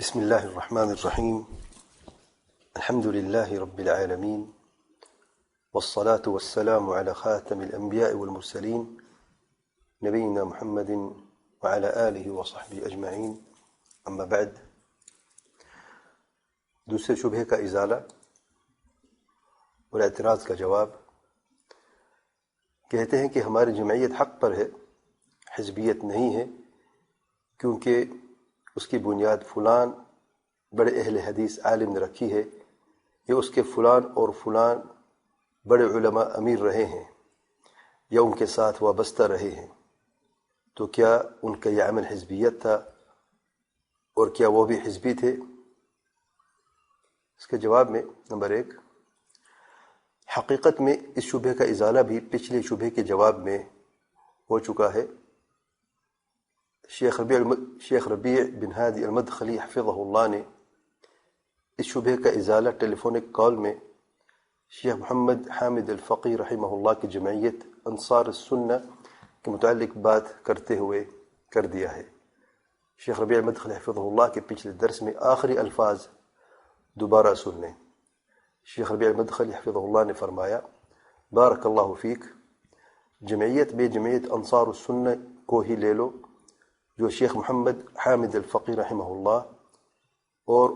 بسم الله الرحمن الرحيم. الحمد لله رب العالمين، والصلاة والسلام على خاتم الأنبياء والمرسلين نبينا محمد وعلى آله وصحبه أجمعين. أما بعد، دوسرے شبہ کا ازالہ اور اعتراض کا جواب. کہتے ہیں کہ ہماری جمعیت حق پر ہے، حزبیت نہیں ہے، کیونکہ اس کی بنیاد فلان بڑے اہل حدیث عالم نے رکھی ہے، یا اس کے فلان اور فلان بڑے علماء امیر رہے ہیں، یا ان کے ساتھ وابستہ رہے ہیں. تو کیا ان کا یہ عمل حزبیت تھا، اور کیا وہ بھی حزبی تھے؟ اس کے جواب میں نمبر 1، حقیقت میں اس شبہ کا ازالہ بھی پچھلے شبہ کے جواب میں ہو چکا ہے. شیخ ربیع بن ہادی المدخلی حفظہ اللہ نے اس شبہ کا ازالہ ٹیلی فونک کال میں شیخ محمد حامد الفقی رحمہ اللہ کی جمعیت انصار السنہ کے متعلق بات کرتے ہوئے کر دیا ہے. شیخ ربیع المدخلی حفظہ اللہ کے پچھلے درس میں آخری الفاظ دوبارہ سن لیں. شیخ ربیع المدخلی حفظہ اللہ نے فرمایا: بارک اللہ فیک، جمعیت بے جمعیت انصار السنہ کو ہی لے لو، جو شیخ محمد حامد الفقی رحمہ اللہ اور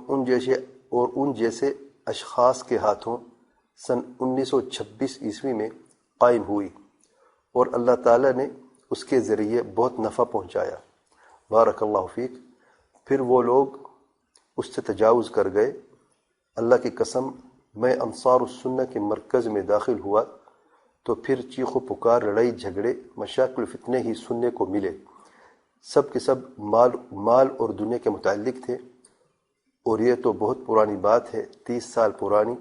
ان جیسے اشخاص کے ہاتھوں سن 1926 عیسوی میں قائم ہوئی، اور اللہ تعالیٰ نے اس کے ذریعے بہت نفع پہنچایا. بارک اللہ فیک. پھر وہ لوگ اس سے تجاوز کر گئے. اللہ کی قسم، میں انصار السنہ کے مرکز میں داخل ہوا تو پھر چیخ و پکار، لڑائی جھگڑے، مشاکل و فتنے ہی سننے کو ملے. سب کے سب مال اور دنیا کے متعلق تھے، اور یہ تو بہت پرانی بات ہے، 30 سال پرانی.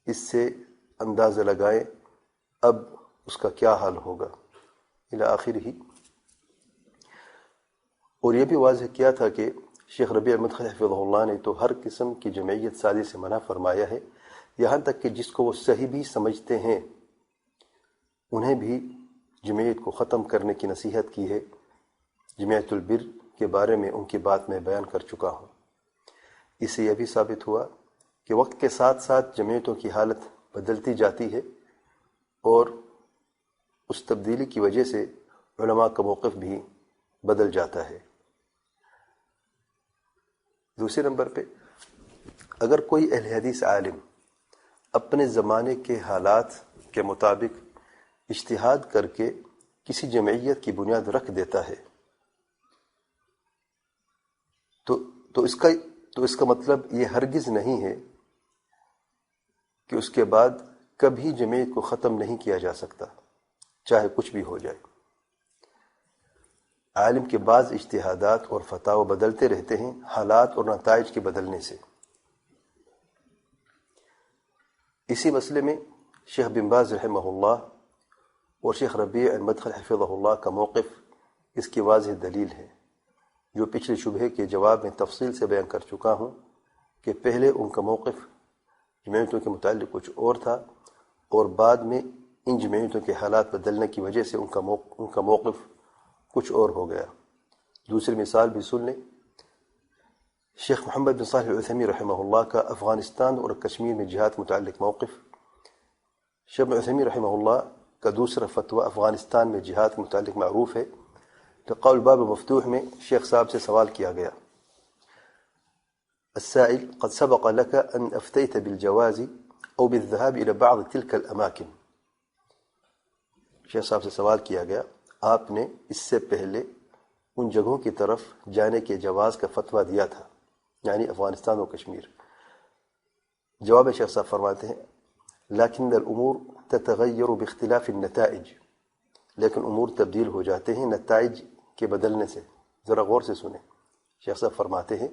اس سے اندازہ لگائیں اب اس کا کیا حال ہوگا الی آخر ہی. اور یہ بھی واضح کیا تھا کہ شیخ ربیع المدخلی حفظہ اللہ نے تو ہر قسم کی جمعیت سازی سے منع فرمایا ہے، یہاں تک کہ جس کو وہ صحیح بھی سمجھتے ہیں انہیں بھی جمعیت کو ختم کرنے کی نصیحت کی ہے. جمعیت البر کے بارے میں ان کی بات میں بیان کر چکا ہوں. اس سے یہ بھی ثابت ہوا کہ وقت کے ساتھ ساتھ جمعیتوں کی حالت بدلتی جاتی ہے، اور اس تبدیلی کی وجہ سے علماء کا موقف بھی بدل جاتا ہے. دوسرے نمبر پہ، اگر کوئی اہل حدیث عالم اپنے زمانے کے حالات کے مطابق اجتہاد کر کے کسی جمعیت کی بنیاد رکھ دیتا ہے تو اس کا مطلب یہ ہرگز نہیں ہے کہ اس کے بعد کبھی جمعیت کو ختم نہیں کیا جا سکتا، چاہے کچھ بھی ہو جائے. عالم کے بعض اجتہادات اور فتاوی بدلتے رہتے ہیں حالات اور نتائج کے بدلنے سے. اسی مسئلے میں شیخ بن باز رحمہ اللہ اور شیخ ربیع المدخلی حفظہ اللہ کا موقف اس کی واضح دلیل ہے، جو پچھلے شبہ کے جواب میں تفصیل سے بیان کر چکا ہوں کہ پہلے ان کا موقف جمعیتوں کے متعلق کچھ اور تھا، اور بعد میں ان جمعیتوں کے حالات بدلنے کی وجہ سے ان کا موقف کچھ اور ہو گیا. دوسری مثال بھی سن لیں. شیخ محمد بن صالح العثیمین رحمہ اللہ کا افغانستان اور کشمیر میں جہاد متعلق موقف. شیخ ابن عثیمین رحمہ اللہ کا دوسرا فتویٰ افغانستان میں جہاد کے متعلق معروف ہے. لقاء الباب مفتوح میں شیخ صاحب سے سوال کیا گیا: السائل قد سبق لك أن أفتيت بالجواز أو بالذهاب إلى بعض تلك الأماكن. شیخ صاحب سے سوال کیا گیا، آپ نے اس سے پہلے ان جگہوں کی طرف جانے کے جواز کا فتویٰ دیا تھا، یعنی افغانستان و کشمیر. جواب شیخ صاحب فرماتے ہیں: لكن الأمور تتغير باختلاف النتائج. لیکن امور تبدیل ہو جاتے ہیں نتائج کے بدلنے سے. ذرا غور سے سنیں. شیخ صاحب فرماتے ہیں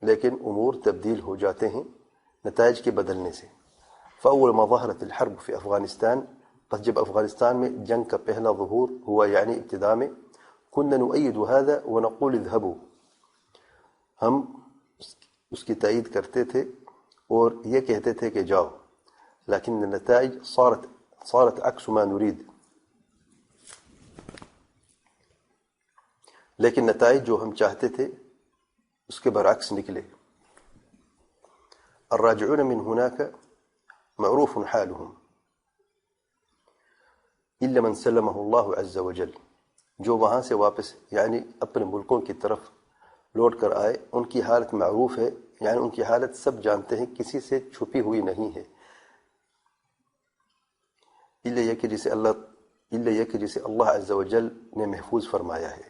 لیکن امور تبدیل ہو جاتے ہیں نتائج کے بدلنے سے. فأول ما ظهرت الحرب في افغانستان، پس جب افغانستان میں جنگ کا پہلا ظہور ہوا، یعنی ابتداء میں، كنا نؤيد هذا ونقول اذهبوا، ہم اس کی تائید کرتے تھے اور یہ کہتے تھے کہ جاؤ. لیکن النتائج صارت عكس ما نريد، لیکن نتائج جو ہم چاہتے تھے اس کے برعکس نکلے. الراجعون من هناك معروف حالهم الا من سلمه الله عز وجل. جو وہاں سے واپس یعنی اپنے ملکوں کی طرف لوٹ کر آئے ان کی حالت معروف ہے، یعنی ان کی حالت سب جانتے ہیں، کسی سے چھپی ہوئی نہیں ہے. الا یہ کہ جسے اللہ عز وجل نے محفوظ فرمایا ہے.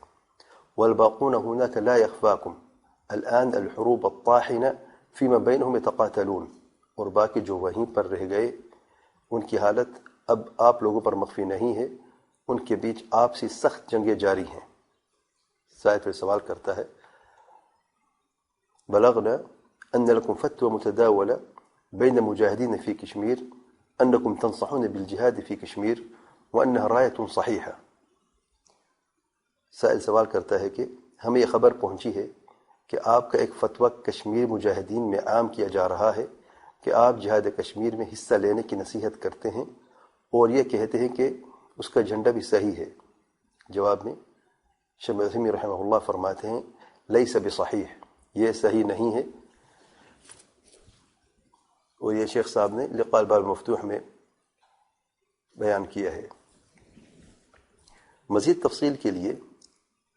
والباقون هناك لا يخفاكم الآن الحروب الطاحنة فيما بينهم يتقاتلون. اور باقی جو وہیں پر رہ گئے ان کی حالت اب آپ لوگوں پر مخفی نہیں ہے، ان کے بیچ آپسی سخت جنگیں جاری ہیں. سائل پھر سوال کرتا ہے بلغنا أن لكم فتوى متداولة بين مجاهدين في كشمير أنكم تنصحون بالجهاد في كشمير وأنها راية صحيحة. سائل سوال کرتا ہے کہ ہمیں یہ خبر پہنچی ہے کہ آپ کا ایک فتویٰ کشمیر مجاہدین میں عام کیا جا رہا ہے کہ آپ جہاد کشمیر میں حصہ لینے کی نصیحت کرتے ہیں اور یہ کہتے ہیں کہ اس کا جھنڈا بھی صحیح ہے. جواب میں شیخ عثیمین رحمہ اللہ فرماتے ہیں لیس بصحیح، یہ صحیح نہیں ہے. اور یہ شیخ صاحب نے لقاء الباب المفتوح میں بیان کیا ہے. مزید تفصیل کے لیے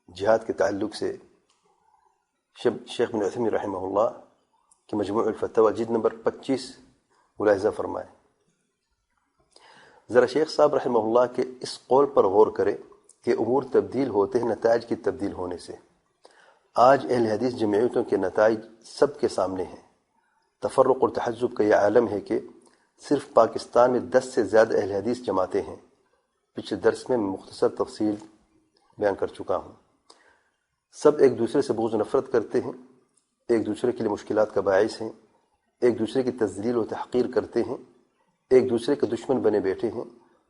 جہاد کے تعلق سے شیخ بن عثیمین رحمہ اللہ کی مجموع الفتاوی جلد نمبر 25 ملاحظہ فرمائے. ذرا شیخ صاحب رحمہ اللہ کے اس قول پر غور کرے کہ امور تبدیل ہوتے ہیں نتائج کی تبدیل ہونے سے. آج اہل حدیث جمعیتوں کے نتائج سب کے سامنے ہیں. تفرق اور تحزب کا یہ عالم ہے کہ صرف پاکستان میں 10 سے زیادہ اہل حدیث جماعتیں ہیں. پچھلے درس میں مختصر تفصیل بیان کر چکا ہوں. سب ایک دوسرے سے بغض و نفرت کرتے ہیں، ایک دوسرے کے لیے مشکلات کا باعث ہیں، ایک دوسرے کی تذلیل و تحقیر کرتے ہیں، ایک دوسرے کے دشمن بنے بیٹھے ہیں،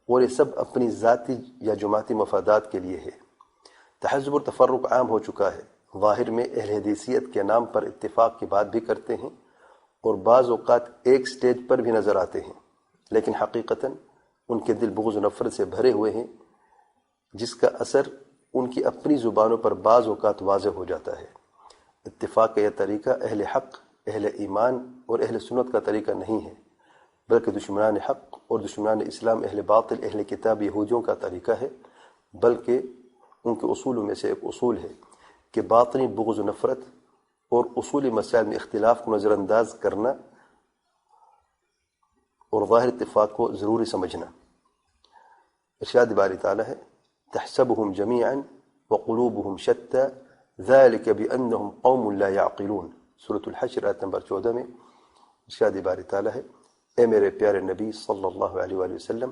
اور یہ سب اپنی ذاتی یا جماعتی مفادات کے لیے ہے. تحزب اور تفرق عام ہو چکا ہے. ظاہر میں اہل حدیثیت کے نام پر اتفاق کی بات بھی کرتے ہیں اور بعض اوقات ایک سٹیج پر بھی نظر آتے ہیں، لیکن حقیقتاً ان کے دل بغض و نفرت سے بھرے ہوئے ہیں، جس کا اثر ان کی اپنی زبانوں پر بعض اوقات واضح ہو جاتا ہے. اتفاق کا یہ طریقہ اہل حق، اہل ایمان اور اہل سنت کا طریقہ نہیں ہے، بلکہ دشمنان حق اور دشمنان اسلام، اہل باطل، اہل کتاب یہودیوں کا طریقہ ہے. بلکہ ان کے اصولوں میں سے ایک اصول ہے کہ باطنی بغض و نفرت اور اصولی مسائل میں اختلاف کو نظر انداز کرنا اور ظاہر اتفاق کو ضروری سمجھنا. ارشاد باری تعالیٰ ہے تحسبهم جميعا وقلوبهم شتى ذلك بأنهم قوم لا يعقلون. سورة الحشر آیت نمبر 14 میں ارشاد باری تعالیٰ ہے اے میرے پیارے نبی صلی اللہ علیہ وآلہ وسلم،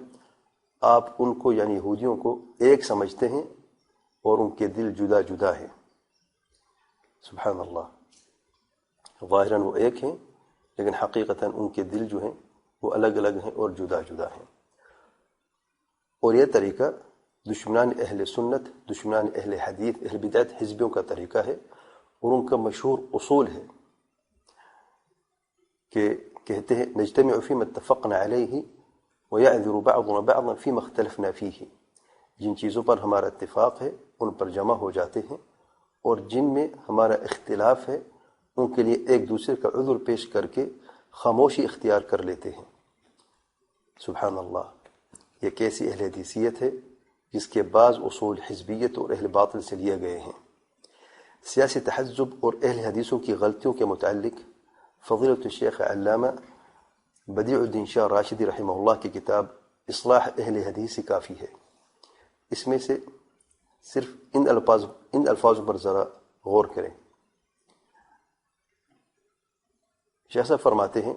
آپ ان کو یعنی یہودیوں کو ایک سمجھتے ہیں اور ان کے دل جدا جدا ہیں. سبحان اللہ. ظاہراً وہ ایک ہیں لیکن حقیقتاً ان کے دل جو ہیں وہ الگ الگ ہیں اور جدا جدا ہیں. اور یہ طریقہ دشمنان اہل سنت، دشمنان اہل حدیث، اہل بدعت حزبیوں کا طریقہ ہے، اور ان کا مشہور اصول ہے کہ کہتے ہیں نجتمع فيما اتفقنا عليه ويعذر بعضنا بعضا فيما اختلفنا فيه. جن چیزوں پر ہمارا اتفاق ہے ان پر جمع ہو جاتے ہیں، اور جن میں ہمارا اختلاف ہے ان کے لیے ایک دوسرے کا عذر پیش کر کے خاموشی اختیار کر لیتے ہیں. سبحان اللہ. یہ کیسی اہل حدیثیت ہے جس کے بعض اصول حزبیت اور اہل باطل سے لیے گئے ہیں. سیاسی تحزب اور اہل حدیثوں کی غلطیوں کے متعلق فضیلۃ الشیخ علامہ بدیع الدین شاہ راشدی رحمہ اللہ کی کتاب اصلاح اہل حدیث کافی ہے. اس میں سے صرف ان الفاظوں پر ذرا غور کریں. شیخ صاحب فرماتے ہیں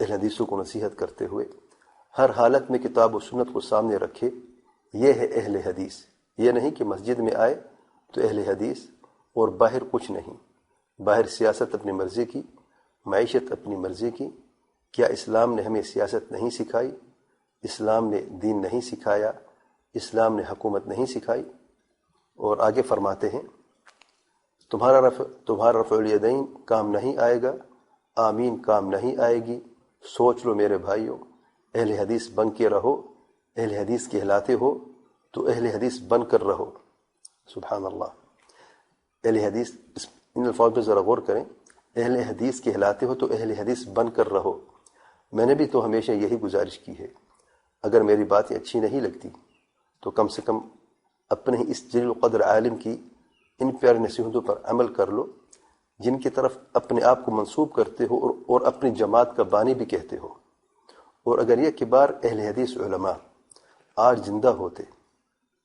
اہل حدیثوں کو نصیحت کرتے ہوئے ہر حالت میں کتاب و سنت کو سامنے رکھے، یہ ہے اہل حدیث. یہ نہیں کہ مسجد میں آئے تو اہل حدیث اور باہر کچھ نہیں. باہر سیاست اپنی مرضی کی، معیشت اپنی مرضی کی. کیا اسلام نے ہمیں سیاست نہیں سکھائی؟ اسلام نے دین نہیں سکھایا؟ اسلام نے حکومت نہیں سکھائی؟ اور آگے فرماتے ہیں تمہارا رفع الیدین کام نہیں آئے گا، آمین کام نہیں آئے گی. سوچ لو میرے بھائیوں، اہل حدیث بن کے رہو. اہل حدیث کہلاتے ہو تو اہل حدیث بن کر رہو. سبحان اللہ. اہل حدیث، ان الفاظ پہ ذرا غور کریں، اہل حدیث کہلاتے ہو تو اہل حدیث بن کر رہو۔ میں نے بھی تو ہمیشہ یہی گزارش کی ہے، اگر میری باتیں اچھی نہیں لگتی تو کم سے کم اپنے ہی اس جلیل القدر عالم کی ان پیاری نصیحتوں پر عمل کر لو جن کی طرف اپنے آپ کو منسوب کرتے ہو اور اپنی جماعت کا بانی بھی کہتے ہو۔ اور اگر یہ کبار اہل حدیث علماء آج زندہ ہوتے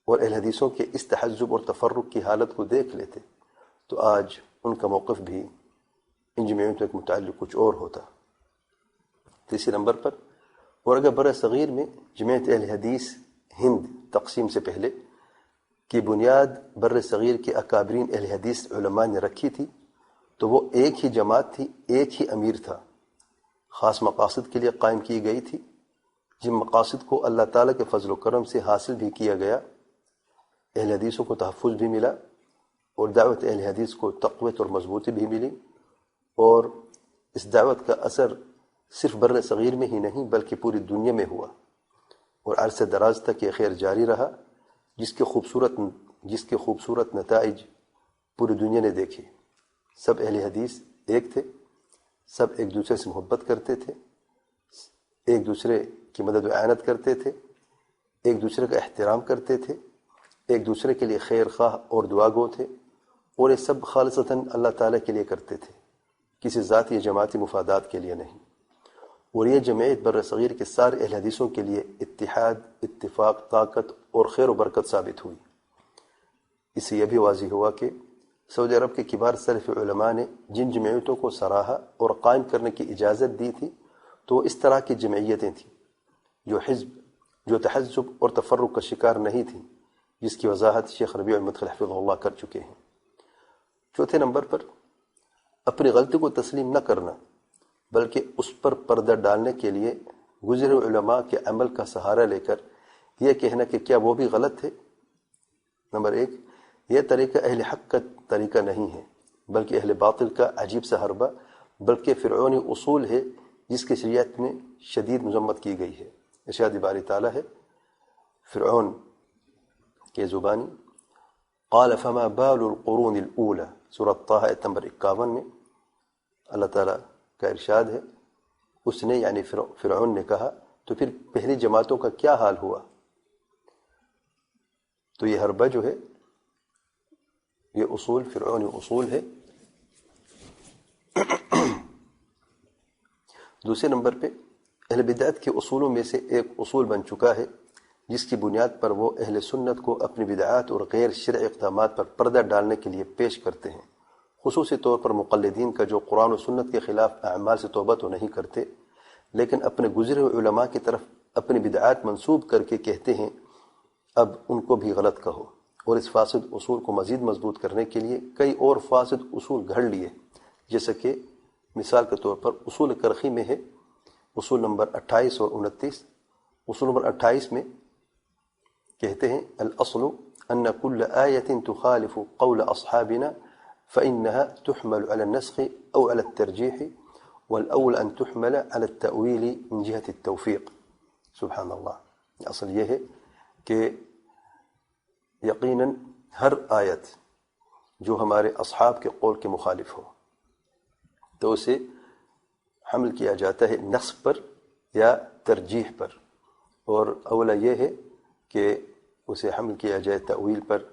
اور اہل حدیثوں کے اس تحزب اور تفرق کی حالت کو دیکھ لیتے تو آج ان کا موقف بھی ان جمعیتوں کے متعلق کچھ اور ہوتا۔ تیسرے نمبر پر، اور اگر برِ صغیر میں جمعیت اہل حدیث ہند تقسیم سے پہلے کی بنیاد برِ صغیر کے اکابرین اہل حدیث علماء نے رکھی تھی تو وہ ایک ہی جماعت تھی، ایک ہی امیر تھا، خاص مقاصد کے لیے قائم کی گئی تھی، جن مقاصد کو اللہ تعالیٰ کے فضل و کرم سے حاصل بھی کیا گیا۔ اہل حدیثوں کو تحفظ بھی ملا اور دعوت اہل حدیث کو تقویت اور مضبوطی بھی ملی، اور اس دعوت کا اثر صرف برِ صغیر میں ہی نہیں بلکہ پوری دنیا میں ہوا اور عرصہ دراز تک یہ خیر جاری رہا، جس کے خوبصورت نتائج پوری دنیا نے دیکھے۔ سب اہل حدیث ایک تھے، سب ایک دوسرے سے محبت کرتے تھے، ایک دوسرے کی مدد و اعانت کرتے تھے، ایک دوسرے کا احترام کرتے تھے، ایک دوسرے کے لیے خیر خواہ اور دعا گو تھے، اور یہ سب خالصتاً اللہ تعالیٰ کے لیے کرتے تھے، کسی ذاتی یا جماعتی مفادات کے لیے نہیں۔ اور یہ جمعیت برِ صغیر کے سارے اہل حدیثوں کے لیے اتحاد، اتفاق، طاقت اور خیر و برکت ثابت ہوئی۔ اس سے یہ بھی واضح ہوا کہ سعودی عرب کے کبار سلف علماء نے جن جمعیتوں کو سراہا اور قائم کرنے کی اجازت دی تھی تو وہ اس طرح کی جمعیتیں تھیں جو تحزب اور تفرق کا شکار نہیں تھیں، جس کی وضاحت شیخ ربیع المدخل حفظہ اللہ کر چکے ہیں۔ چوتھے نمبر پر، اپنی غلطی کو تسلیم نہ کرنا بلکہ اس پر پردہ ڈالنے کے لیے گزرے علماء کے عمل کا سہارا لے کر یہ کہنا کہ کیا وہ بھی غلط ہے۔ نمبر ایک، یہ طریقہ اہل حق کا طریقہ نہیں ہے بلکہ اہل باطل کا عجیب سا حربہ، بلکہ فرعونی اصول ہے جس کی شریعت میں شدید مذمت کی گئی ہے۔ ارشاد باری تعالیٰ ہے فرعون کے زبانی، قال فما بال القرون الاولى، سورۃ طٰہٰ آیت نمبر 51 میں اللہ تعالیٰ کا ارشاد ہے، اس نے یعنی فرعون نے کہا تو پھر پہلی جماعتوں کا کیا حال ہوا۔ تو یہ حربہ جو ہے یہ اصول فرعونی اصول ہے۔ دوسرے نمبر پہ، اہل بدعت کے اصولوں میں سے ایک اصول بن چکا ہے جس کی بنیاد پر وہ اہل سنت کو اپنی بدعات اور غیر شرعی اقدامات پر پردہ ڈالنے کے لیے پیش کرتے ہیں، خصوصی طور پر مقلدین کا جو قرآن و سنت کے خلاف اعمال سے توبہ تو نہیں کرتے لیکن اپنے گزرے ہوئے علماء کی طرف اپنی بدعات منسوب کر کے کہتے ہیں اب ان کو بھی غلط کہو، اور اس فاسد اصول کو مزید مضبوط کرنے کے لیے کئی اور فاسد اصول گھڑ لیے، جیسے کہ مثال کے طور پر اصول کرخی میں ہے اصول نمبر 28 اور 29۔ اصول نمبر 28 میں کہتے ہیں الاصل ان كل آية تخالف قول اصحابنا فإنها تحمل على النسخ او على الترجيح والاول ان تحمل على التأويل من جهة التوفيق۔ سبحان اللہ، اصل یہ ہے کہ یقیناً ہر آیت جو ہمارے اصحاب کے قول کے مخالف ہو تو اسے حمل کیا جاتا ہے نسخ پر یا ترجیح پر، اور اولا یہ ہے کہ اسے حمل کیا جائے تأویل پر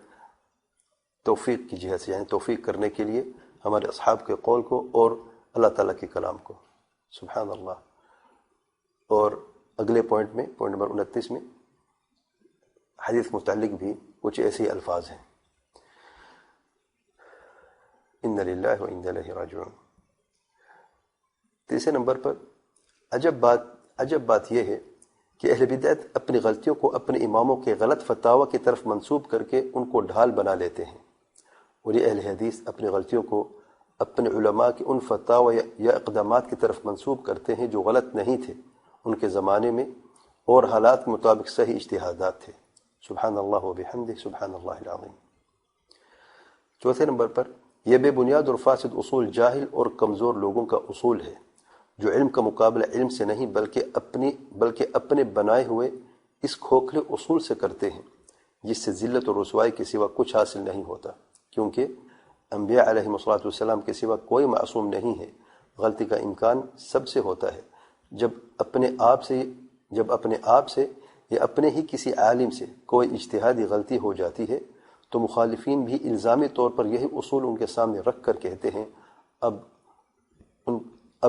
توفیق کی جہت سے، یعنی توفیق کرنے کے لیے ہمارے اصحاب کے قول کو اور اللہ تعالیٰ کے کلام کو۔ سبحان اللہ۔ اور اگلے پوائنٹ میں، پوائنٹ نمبر 29 میں حدیث متعلق بھی کچھ ایسے الفاظ ہیں، ان للہ و انا الیہ راجعون۔ تیسرے نمبر پر، عجب بات یہ ہے کہ اہل بدعت اپنی غلطیوں کو اپنے اماموں کے غلط فتاوی کی طرف منسوب کر کے ان کو ڈھال بنا لیتے ہیں، اور یہ اہل حدیث اپنی غلطیوں کو اپنے علماء کے ان فتاوی یا اقدامات کی طرف منسوب کرتے ہیں جو غلط نہیں تھے، ان کے زمانے میں اور حالات کے مطابق صحیح اجتہادات تھے۔ سبحان اللہ و بحمدہ، سبحان اللہ العظیم۔ چوتھے نمبر پر، یہ بے بنیاد اور فاسد اصول جاہل اور کمزور لوگوں کا اصول ہے جو علم کا مقابلہ علم سے نہیں بلکہ اپنے بنائے ہوئے اس کھوکھلے اصول سے کرتے ہیں جس سے ذلت اور رسوائی کے سوا کچھ حاصل نہیں ہوتا، کیونکہ انبیاء علیہم السلام کے سوا کوئی معصوم نہیں ہے، غلطی کا امکان سب سے ہوتا ہے۔ جب اپنے آپ سے یا اپنے ہی کسی عالم سے کوئی اجتہادی غلطی ہو جاتی ہے تو مخالفین بھی الزامی طور پر یہی اصول ان کے سامنے رکھ کر کہتے ہیں اب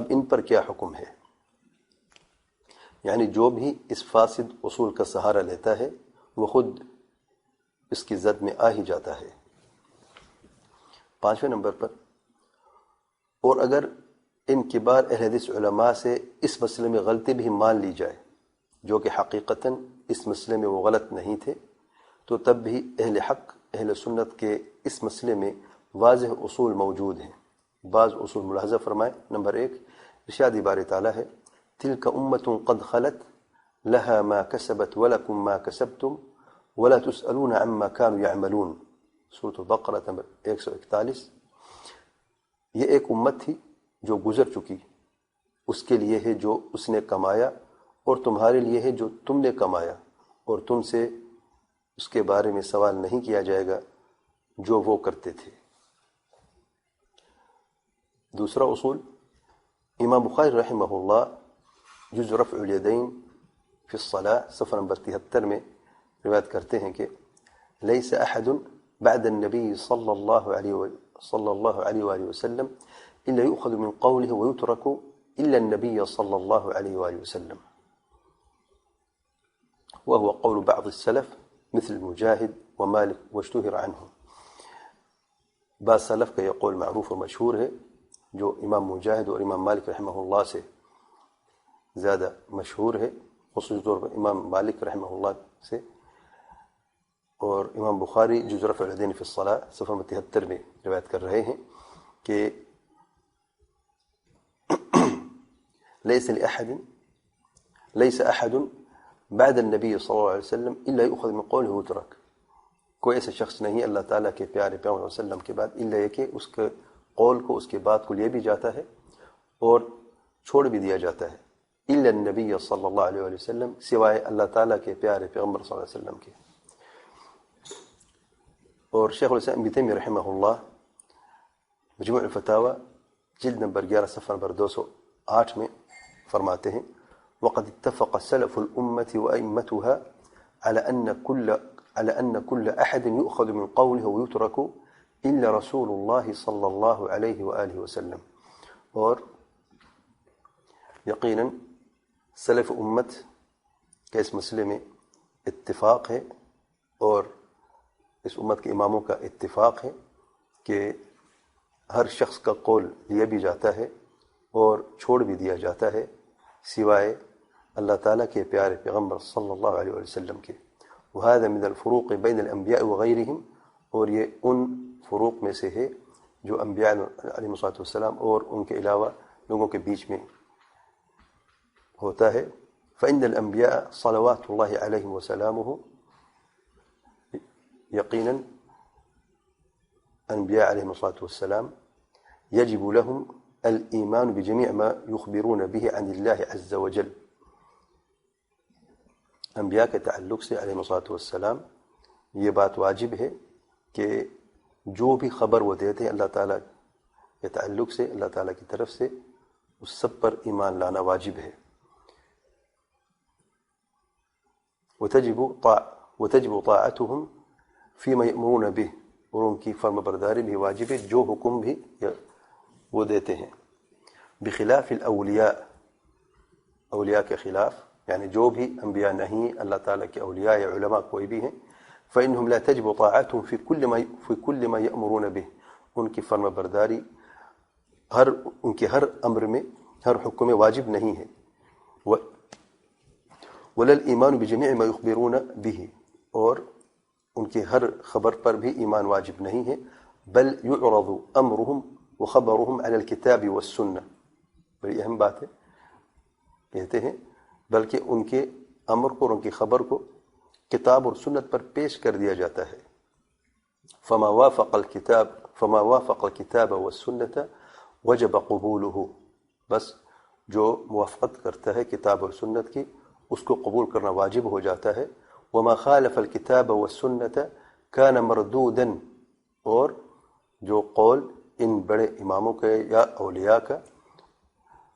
ان پر کیا حکم ہے؟ یعنی جو بھی اس فاسد اصول کا سہارا لیتا ہے وہ خود اس کی زد میں آ ہی جاتا ہے۔ 5ویں نمبر پر، اور اگر ان کبار اہل حدیث علماء سے اس مسئلے میں غلطی بھی مان لی جائے جو کہ حقیقتاً اس مسئلے میں وہ غلط نہیں تھے، تو تب بھی اہل حق اہل سنت کے اس مسئلے میں واضح اصول موجود ہیں۔ بعض اصول ملاحظہ فرمائیں۔ نمبر 1، ارشاد باری تعالیٰ ہے تلک امت قد خلت لها ما کسبت ولکم ما کسبتم ولا تسألون عما كانوا يعملون، سورۃ البقرہ نمبر 141۔ یہ ایک امت تھی جو گزر چکی، اس کے لیے ہے جو اس نے کمایا اور تمہارے لیے ہے جو تم نے کمایا، اور تم سے اس کے بارے میں سوال نہیں کیا جائے گا جو وہ کرتے تھے۔ دوسرا اصول، امام بخاری رحمہ اللہ جز رفع الیدین فی الصلاة صفحہ نمبر 73 میں روایت کرتے ہیں کہ لیس احد بعد النبی صلی اللہ علیہ وآلہ وسلم الا یؤخذ من قوله ویترک الا النبی صلی اللہ علیہ وآلہ وسلم، وهو قول بعض السلف مثل مجاہد ومالک واشتهر عنه۔ بعض سلف کا یہ قول معروف و مشہور ہے جو امام مجاہد اور امام مالک رحمہ اللہ سے زیادہ مشہور ہے، خصوصی طور پر امام مالک رحمہ اللہ سے، اور امام بخاری جز رفع الیدین فی الصلاة صفحہ 73 میں روایت کر رہے ہیں کہ لیس احد بعد النبی صلی اللہ علیہ وسلم الا یؤخذ من قوله ویترک، کوئی ایسا شخص نہیں اللہ تعالیٰ کے پیارے پیغمبر صلی اللہ علیہ وسلم کے بعد الا یہ کہ اس کے قول کو، اس کے بات کو لیا بھی جاتا ہے اور چھوڑ بھی دیا جاتا ہے، الا النبی صلی اللہ علیہ وسلم، سوائے اللہ تعالیٰ کے پیارے پیغمبر صلی اللہ علیہ وسلم کے۔ اور شیخ الاسلام ابن تیمیہ رحمہ اللہ مجموع الفتاوی جلد نمبر 11 صفحہ نمبر 208 میں فرماتے ہیں وقد اتفق سلف الأمة وأئمتها على أن كل أحد يؤخذ من قوله ويترك إلا رسول الله صلى الله عليه وآله وسلم، اور یقیناً سلف امت کے اس مسئلے میں اتفاق ہے، اور اس امت کے اماموں کا اتفاق ہے کہ ہر شخص کا قول لیا بھی جاتا ہے اور چھوڑ بھی دیا جاتا ہے سوائے اللہ تعالیٰ کے پیارے پیغمبر صلی اللہ علیہ وسلم کے۔ وهذا من الفروق بین الانبیاء وغیرہم، اور یہ ان فروق میں سے ہے جو انبیاء علیہ السلام اور ان کے علاوہ لوگوں کے بیچ میں ہوتا ہے۔ فإن الانبیاء صلوات اللہ علیہم وسلامہ، یقیناً انبیاء علیہم السلام یجب لهم الایمان بجمیع ما یخبرون به عن اللہ عز وجل، انبیاء کے تعلق سے علیہ السلام یہ بات واجب ہے کہ جو بھی خبر وہ دیتے ہیں اللہ تعالیٰ کے تعلق سے، اللہ تعالیٰ کی طرف سے، اس سب پر ایمان لانا واجب ہے۔ وتجب طاعتهم فيما يأمرون به، اور ان کی فرما برداری بھی واجب ہے جو حکم بھی وہ دیتے ہیں۔ بخلاف الاولیاء، اولیاء کے خلاف، یعنی جو بھی انبیاء نہیں اللہ تعالیٰ کے اولیاء یا علماء کوئی بھی ہیں، فإنهم لا تجب طاعتهم في كل ما يأمرون به، ان کی فرما برداری ان کے ہر امر میں، ہر حکم میں واجب نہیں ہے۔ ولا الایمان بجمیع ما یخبرون به، اور ان کے ہر خبر پر بھی ایمان واجب نہیں ہے۔ بل يعرض امرهم وخبرهم على الكتاب والسنة، بڑی اہم بات ہے، کہتے ہیں بلکہ ان کے امر کو اور ان کی خبر کو کتاب اور سنت پر پیش کر دیا جاتا ہے۔ فما وافق الكتاب والسنة وجب قبوله، بس جو موافقت کرتا ہے کتاب اور سنت کی اس کو قبول کرنا واجب ہو جاتا ہے۔ وما خالف الكتاب والسنة كان مردودا، اور جو قول ان بڑے اماموں کے یا اولیاء کا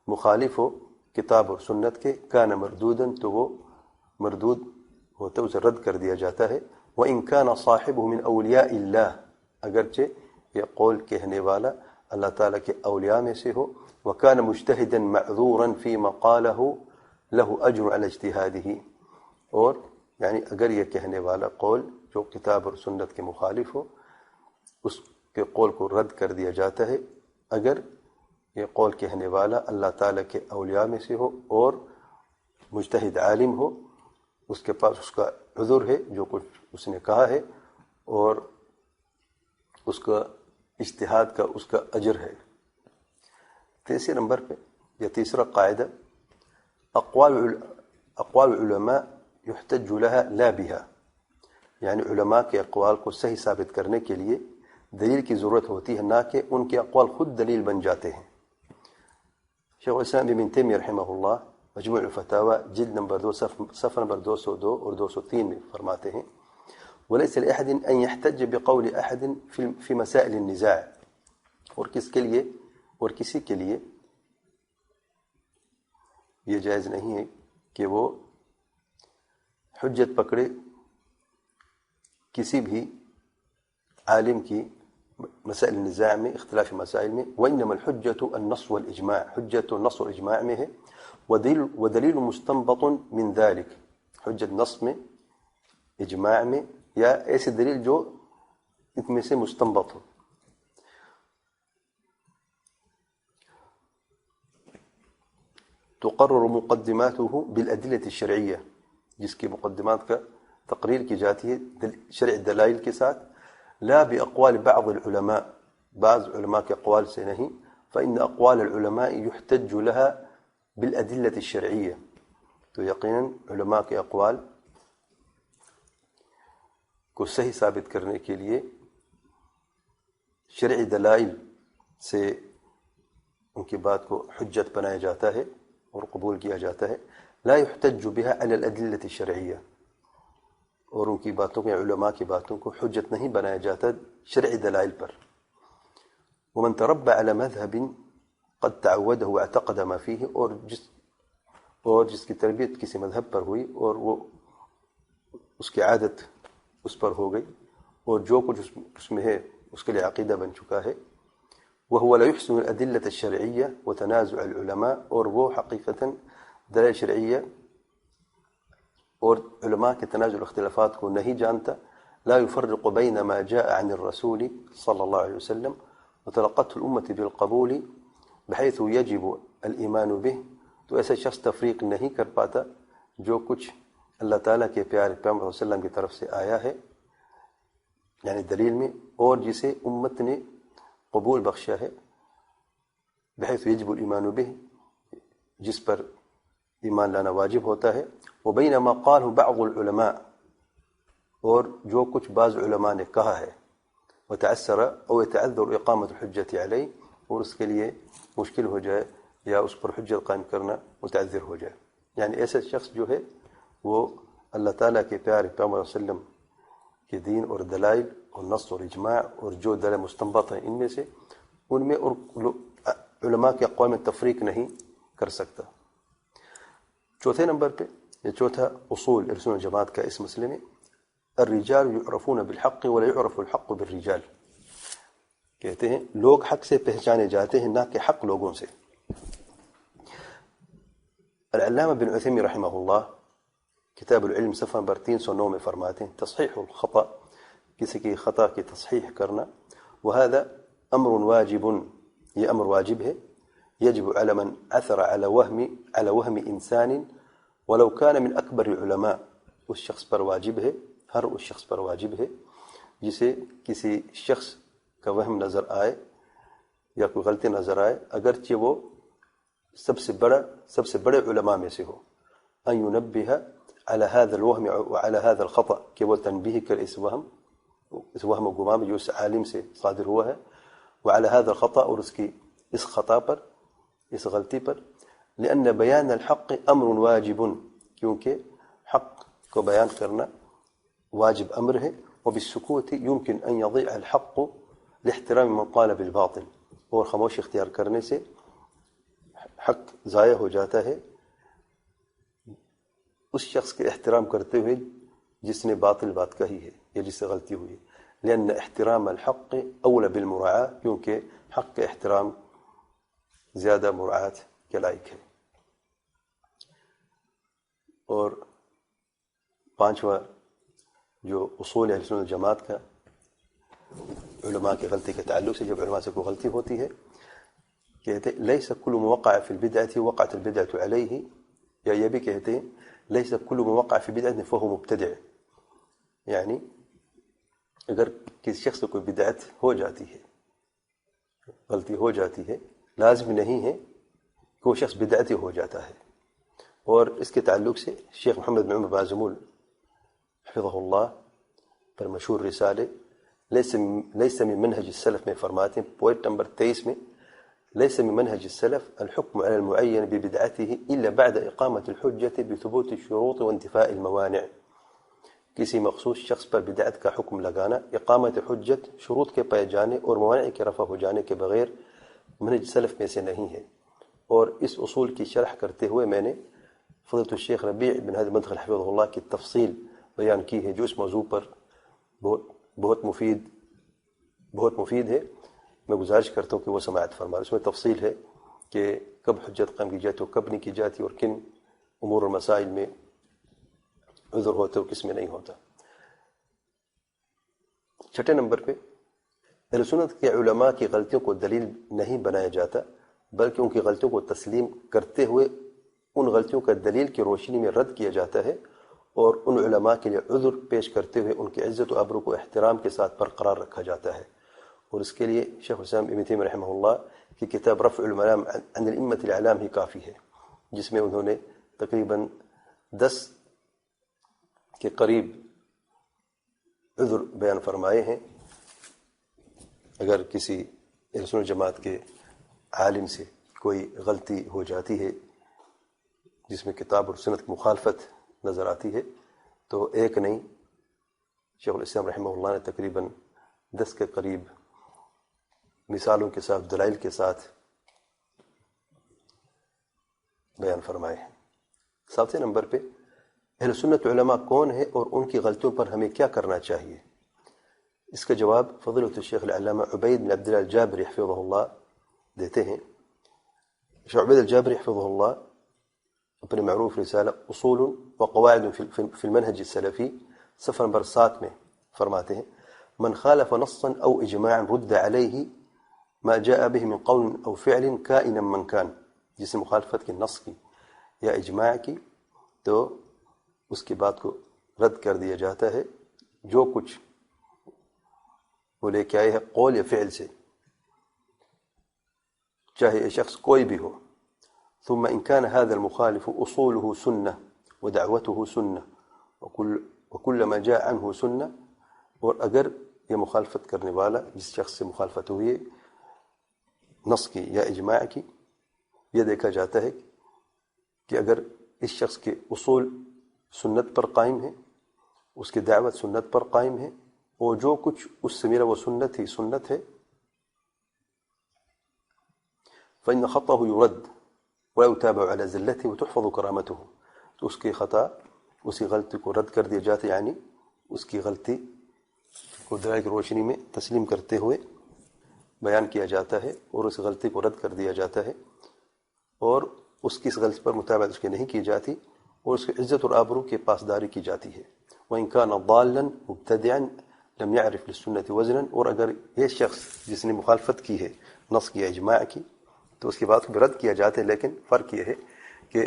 مخالف ہو کتاب اور سنت کے، کان مردودن، تو وہ مردود ہوتا ہے، اسے رد کر دیا جاتا ہے۔ وَإِن كَانَ صَاحِبُهُ مِنْ أَوْلِيَاءِ اللَّهِ، اگرچہ یہ قول کہنے والا اللہ تعالیٰ کے اولیاء میں سے ہو، وَكَانَ مُجْتَهِدًا مَعْذُورًا فِيمَا قَالَهُ لَهُ أَجْرٌ عَلَى اجْتِهَادِهِ، اور یعنی اگر یہ کہنے والا قول جو کتاب اور سنت کے مخالف ہو، اس کے قول کو رد کر دیا جاتا ہے اگر یہ قول کہنے والا اللہ تعالیٰ کے اولیاء میں سے ہو اور مجتہد عالم ہو، اس کے پاس اس کا عذر ہے جو کچھ اس نے کہا ہے، اور اس کا اجتہاد کا اس کا اجر ہے۔ تیسرے نمبر پہ یا تیسرا قاعدہ، اقوال علماء يحتج لها لا بها، یعنی علماء کے اقوال کو صحیح ثابت کرنے کے لیے دلیل کی ضرورت ہوتی ہے، نہ کہ ان کے اقوال خود دلیل بن جاتے ہیں۔ شیخ الاسلام ابن تیمیہ رحمہ اللہ مجموع الفتاوی جلد نمبر 2 صفحہ نمبر 202 اور 203 میں فرماتے ہیں، وَلَيْسَ لِأَحَدٍ أَن يَحْتَجَّ بِقَوْلِ أَحَدٍ فِي مَسَائِلِ النِّزَاعِ، اور کسی کے لیے یہ جائز نہیں ہے کہ وہ حجت پکڑے کسی بھی عالم کی مسائل النزاع میں، اختلاف مسائل میں، وَإِنَّمَا الْحُجَّةُ النَّصُ وَالْإِجْمَاعِ، حجت النص اور اجماع میں ہے، ودلیل مستنبط من ذلك، حجت نص میں، اجماع میں، یا ایسی دلیل جو ان میں سے مستنبط ہو۔ تقرر مقدماته بالأدلة الشرعية، جس کی مقدمات کا تقریر کی جاتی ہے شرع دلائل کے ساتھ، لا بأقوال بعض العلماء، بعض علماء کے اقوال سے نہیں، فإن أقوال العلماء يحتج لها بالأدلة الشرعية، تو یقیناً علماء کے اقوال کو صحیح ثابت کرنے کے لیے شرعی دلائل سے ان کی بات کو حجت بنایا جاتا ہے اور قبول کیا جاتا ہے، لا يحتج بها على الأدلة الشرعية، اور ان کی باتوں کو، علماء کی باتوں کو حجت نہیں بنایا جاتا شرعی دلائل پر۔ ومن تربى على مذهب قد تعوده واعتقد ما فيه، اور جس کی تربیت کسی مذہب پر ہوئی اور وہ اس کی عادت اس پر ہو گئی اور جو کچھ اس میں ہے اس کے لیے عقیدہ بن چکا ہے، وهو لا يحسن الأدلة الشرعية وتنازع العلماء، اور وہ حقیقتاً دلائل شرعیہ اور علماء کے تنازع اختلافات کو نہیں جانتا، لا يفرق بين ما جاء عن الرسول صلى الله عليه وسلم وتلقته الأمة بالقبول بحيث يجب الإيمان به، تو ایسا شخص تفریق نہیں کر پاتا جو کچھ اللہ تعالیٰ کے پیارے پیغمبر صلی اللہ علیہ وسلم کی طرف سے آیا ہے یعنی دلیل میں، اور جسے امت نے قبول بخشا ہے، بحيث يجب الإيمان به، جس پر ایمان لانا واجب ہوتا ہے، وبين ما قاله بعض العلماء، اور جو کچھ بعض علماء نے کہا ہے، وتعسر او يتعذر اقامة الحجة عليه، اور اس کے لیے مشکل ہو جائے یا اس پر حجت قائم کرنا متعذر ہو جائے، یعنی ایسا شخص جو ہے وہ اللہ تعالیٰ کے پیارے پیغمبر صلی اللہ علیہ وسلم کے دین اور دلائل اور نص اور اجماع اور جو دلائل مستنبط ہیں ان میں سے، ان میں اور علماء کے اقوال میں تفریق نہیں کر سکتا۔ چوتھے نمبر پہ یہ چوتھا اصول ارسل الجماعت کا اس مسئلے میں، الرجال يعرفون بالحق ولا يعرف الحق بالرجال، کہتے ہیں لوگ حق سے پہچانے جاتے ہیں نہ کہ حق لوگوں سے۔ العلامہ بن عثیمین رحمہ اللہ کتاب العلم صفحہ نمبر 309 میں فرماتے ہیں، تصحیح الخطأ، کسی کی خطا کی تصحیح کرنا، وهذا امر واجب، یہ امر واجب ہے، يجب على من عثر على وهم انسان ولو كان من اکبر العلماء، اس شخص پر واجب ہے، ہر اس شخص پر واجب ہے جسے کسی شخص کا وہم نظر آئے یا کوئی غلطی نظر آئے، اگرچہ وہ سب سے بڑے علماء میں سے ہو، ان ينبه على هذا الوهم وعلى هذا الخطأ، کہ وہ تنبیہ کر اس وہم و گمان جو اس عالم سے صادر ہوا ہے، وعلى هذا الخطأ، اور اس خطا پر، اس غلطی پر، لأن بیان الحق امر واجب، کیونکہ حق کو بیان کرنا واجب امر ہے، وبالسکوت يمكن ان يضيع الحق لاحترام من قال بالباطل، اور خاموش اختیار کرنے سے حق ضائع ہو جاتا ہے اس شخص کے احترام کرتے ہوئے جس نے باطل بات کہی ہے یا جس سے غلطی ہوئی ہے. لأن احترام الحق اول بالمراعاة، کیونکہ حق کا احترام زیادہ مراعات کے لائق ہے. اور پانچواں جو اصول اہل سنت جماعت کا علماء کی غلطی کے تعلق سے، جب علماء سے کوئی غلطی ہوتی ہے کہتے لیس کل ما وقع فی البدعة وقعت البدعة علیہ، یا یہ بھی کہتے ہیں لیس کل ما وقع فی بدعة فهو مبتدع. یعنی اگر کسی شخص سے کوئی بدعت ہو جاتی ہے، غلطی ہو جاتی ہے، لازم نہیں ہے کہ وہ شخص بدعتی ہو جاتا ہے. اور اس کے تعلق سے شیخ محمد بن عمر بازمول حفظہ اللہ پر مشہور رسالے لیس من منہج السلف میں فرماتے ہیں، پوائنٹ نمبر 23 میں، ليس من منهج السلف الحكم على المعين ببدعته إلا بعد إقامة الحجة بثبوت الشروط وانتفاء الموانع. کسی مخصوص شخص پر بدعت کا حکم لگانا اقامت حجت، شروط کے پائے جانے اور موانع کے رفع ہو جانے کے بغیر منہج سلف میں سے نہیں ہے. اور اس اصول کی شرح کرتے ہوئے میں نے فضیلۃ الشیخ ربیع بن ہادی المدخل حفظہ اللہ کی تفصیل بیان کی ہے، جو اس موضوع پر بہت مفید ہے. میں گزارش کرتا ہوں کہ وہ سماعت فرمائیں. اس میں تفصیل ہے کہ کب حجت قائم کی جاتی اور کب نہیں کی جاتی، اور کن امور اور مسائل میں عذر ہوتا اور کس میں نہیں ہوتا. چھٹے نمبر پہ اہل سنت کے علماء کی غلطیوں کو دلیل نہیں بنایا جاتا، بلکہ ان کی غلطیوں کو تسلیم کرتے ہوئے ان غلطیوں کا دلیل کی روشنی میں رد کیا جاتا ہے، اور ان علماء کے لیے عذر پیش کرتے ہوئے ان کی عزت و آبرو کو احترام کے ساتھ برقرار رکھا جاتا ہے. اور اس کے لیے شیخ الاسلام ابن تیمیہ رحمہ اللہ کی کتاب رفع الملام عن الائمة الاعلام ہی کافی ہے، جس میں انہوں نے تقریباً 10 کے قریب عذر بیان فرمائے ہیں. اگر کسی اہل سنت جماعت کے عالم سے کوئی غلطی ہو جاتی ہے جس میں کتاب اور سنت کی مخالفت نظر آتی ہے، تو ایک نہیں، شیخ الاسلام رحمہ اللہ نے تقریباً 10 کے قریب مثالوں کے ساتھ، دلائل کے ساتھ بیان فرمائے ہیں. ساتویں نمبر پہ اہل سنت علماء کون ہے اور ان کی غلطیوں پر ہمیں کیا کرنا چاہیے. اس کا جواب فضیلۃ الشیخ العلامہ عبید بن عبداللہ الجابری حفظہ اللہ دیتے ہیں. شیخ عبید الجابری حفظہ اللہ اپنے معروف رسالہ اصول و قواعد فی المنہج السلفی صفحہ نمبر 7 میں فرماتے ہیں: من خالف نصا او اجماعا رد علیہ ما جاء به من قول او فعل کائنا من کان. جس نے مخالفت کی، نص کی یا اجماع کی، تو اس کی بات کو رد کر دیا جاتا ہے، جو کچھ وہ لے کے آئے ہے قول یا فعل سے، چاہے یہ شخص کوئی بھی ہو. ثم ان كان هذا المخالف اصوله سنة ودعوته سنة وكل ما جاء عنه سنة. اور اگر یہ مخالفت کرنے والا جس شخص سے مخالفت ہوئی ہے نص کی یا اجماع کی، یہ دیکھا جاتا ہے کہ اگر اس شخص کے اصول سنت پر قائم ہے، اس کی دعوت سنت پر قائم ہے، اور جو کچھ اس سے میرا وہ سنت ہی سنت ہے، فإن خطأه يرد ولا يتابع على زلته وتحفظ کرامته. تو اس کی خطا، اسی غلطی کو رد کر دیا جاتا ہے، یعنی اس کی غلطی کو دلائل کی روشنی میں تسلیم کرتے ہوئے بیان کیا جاتا ہے، اور اس غلطی کو رد کر دیا جاتا ہے، اور اس کی اس غلطی پر مطابقت اس کی نہیں کی جاتی، اور اس کی عزت اور آبرو کی پاسداری کی جاتی ہے. وَإِن كَانَ ضَالًّا مُبْتَدِعًا لَمْ يَعْرِفْ لِلسُّنَّةِ وَزْنًا. اور اگر یہ شخص جس نے مخالفت کی ہے نص کی اجماع کی، تو اس کی بات کو بھی رد کیا جاتا ہے، لیکن فرق یہ ہے کہ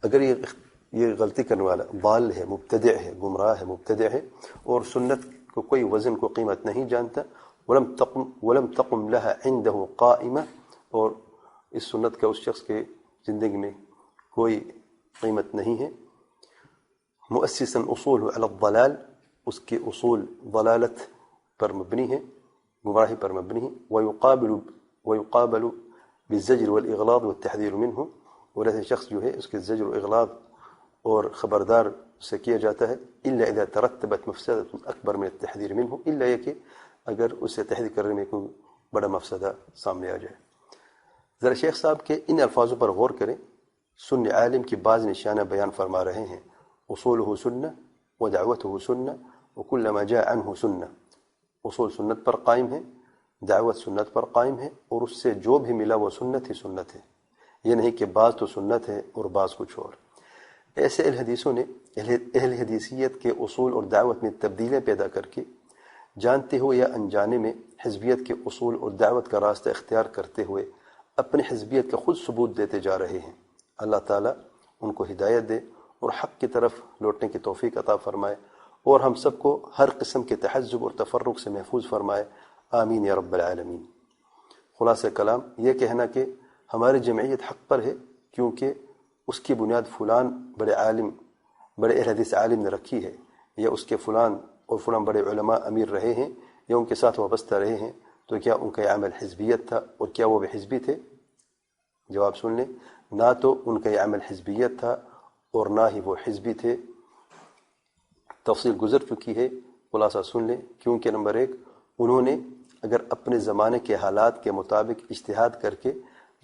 اگر یہ غلطی کرنے والا ضال ہے، مبتدع ہے، گمراہ ہے، مبتدع ہے، اور سنت کو کوئی وزن کو قیمت نہیں جانتا، ولم تقم لها عنده قائمہ، اور اس سنت کا اس شخص کے زندگی میں کوئی قیمت نہیں ہے. مؤسسا اصول علی الضلال، اس کے اصول ضلالت پر مبنی ہے، گمراہی پر مبنی ہے. ويقابل بالزجر والاغلاظ والتحذير منه. اور ایسے شخص جو ہے اس کے زجر و اغلاظ اور خبردار سے کیا جاتا ہے. الا اذا ترتبت مفسدة اکبر من التحذير منه، الا یہ کہ اگر اسے تحریک کرنے میں کوئی بڑا مفسدہ سامنے آ جائے۔ ذرا شیخ صاحب کے ان الفاظوں پر غور کریں۔ سنی عالم کی بعض نشانہ بیان فرما رہے ہیں، اصولہ سنہ ودعوتہ سنہ وکل ما جاء عنہ سنہ۔ اصول سنت پر قائم ہے، دعوت سنت پر قائم ہے، اور اس سے جو بھی ملا وہ سنت ہی سنت ہے، یہ نہیں کہ بعض تو سنت ہے اور بعض کچھ اور۔ ایسے اہل حدیثوں نے اہل حدیثیت کے اصول اور دعوت میں تبدیلیاں پیدا کر کے جانتے ہوئے یا انجانے میں حزبیت کے اصول اور دعوت کا راستہ اختیار کرتے ہوئے اپنی حزبیت کا خود ثبوت دیتے جا رہے ہیں۔ اللہ تعالیٰ ان کو ہدایت دے اور حق کی طرف لوٹنے کی توفیق عطا فرمائے، اور ہم سب کو ہر قسم کے تحزب اور تفرق سے محفوظ فرمائے، آمین یا رب العالمین۔ خلاصہ کلام یہ کہنا کہ ہماری جمعیت حق پر ہے کیونکہ اس کی بنیاد فلان بڑے اہل حدیث عالم نے رکھی ہے، یا اس کے فلان اور فلان بڑے علماء امیر رہے ہیں یا ان کے ساتھ وابستہ رہے ہیں، تو کیا ان کا یہ عمل حزبیت تھا اور کیا وہ بھی حزبی تھے؟ جواب سن لیں، نہ تو ان کا یہ عمل حزبیت تھا اور نہ ہی وہ حزبی تھے۔ تفصیل گزر چکی ہے، خلاصہ سن لیں۔ کیونکہ نمبر 1، انہوں نے اگر اپنے زمانے کے حالات کے مطابق اجتہاد کر کے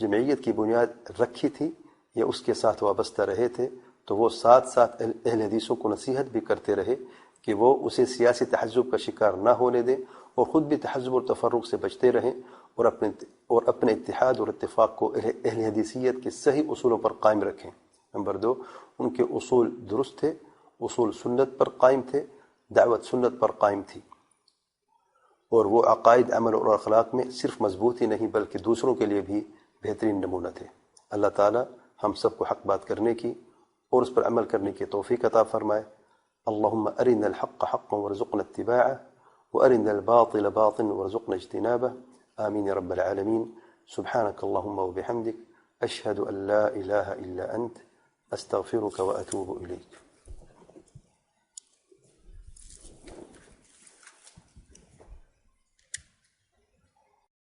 جمعیت کی بنیاد رکھی تھی یا اس کے ساتھ وابستہ رہے تھے، تو وہ ساتھ ساتھ اہل حدیثوں کو نصیحت بھی کرتے رہے کہ وہ اسے سیاسی تحزب کا شکار نہ ہونے دیں، اور خود بھی تحزب اور تفرق سے بچتے رہیں، اور اپنے اتحاد اور اتفاق کو اہل حدیثیت کے صحیح اصولوں پر قائم رکھیں۔ نمبر 2، ان کے اصول درست تھے، اصول سنت پر قائم تھے، دعوت سنت پر قائم تھی، اور وہ عقائد، عمل اور اخلاق میں صرف مضبوط ہی نہیں بلکہ دوسروں کے لیے بھی بہترین نمونہ تھے۔ اللہ تعالی ہم سب کو حق بات کرنے کی اور اس پر عمل کرنے کی توفیق عطا فرمائے۔ اللہم ارنا الحق حقا وارزقنا اتباعه وارنا الباطل باطلا وارزقنا اجتنابه، آمین یا رب العالمین۔ سبحانک اللہم وبحمدک، اشہد ان لا الہ الا انت، استغفرک واتوب الیک۔